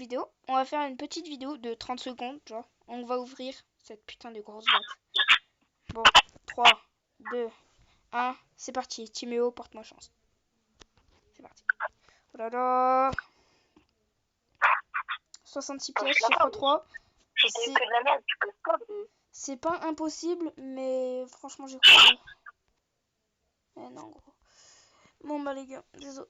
vidéo. On va faire une petite vidéo de 30 secondes, genre. On va ouvrir cette putain de grosse boîte. Bon, 3, 2, 1, c'est parti. Timéo, porte-moi chance. C'est parti. Oh là là. 66 pièces, chiffre 3. C'est que de la merde, tu peux pas. C'est pas impossible, mais franchement, j'ai crois. Mais non, gros. Bon, bah, les gars, désolé.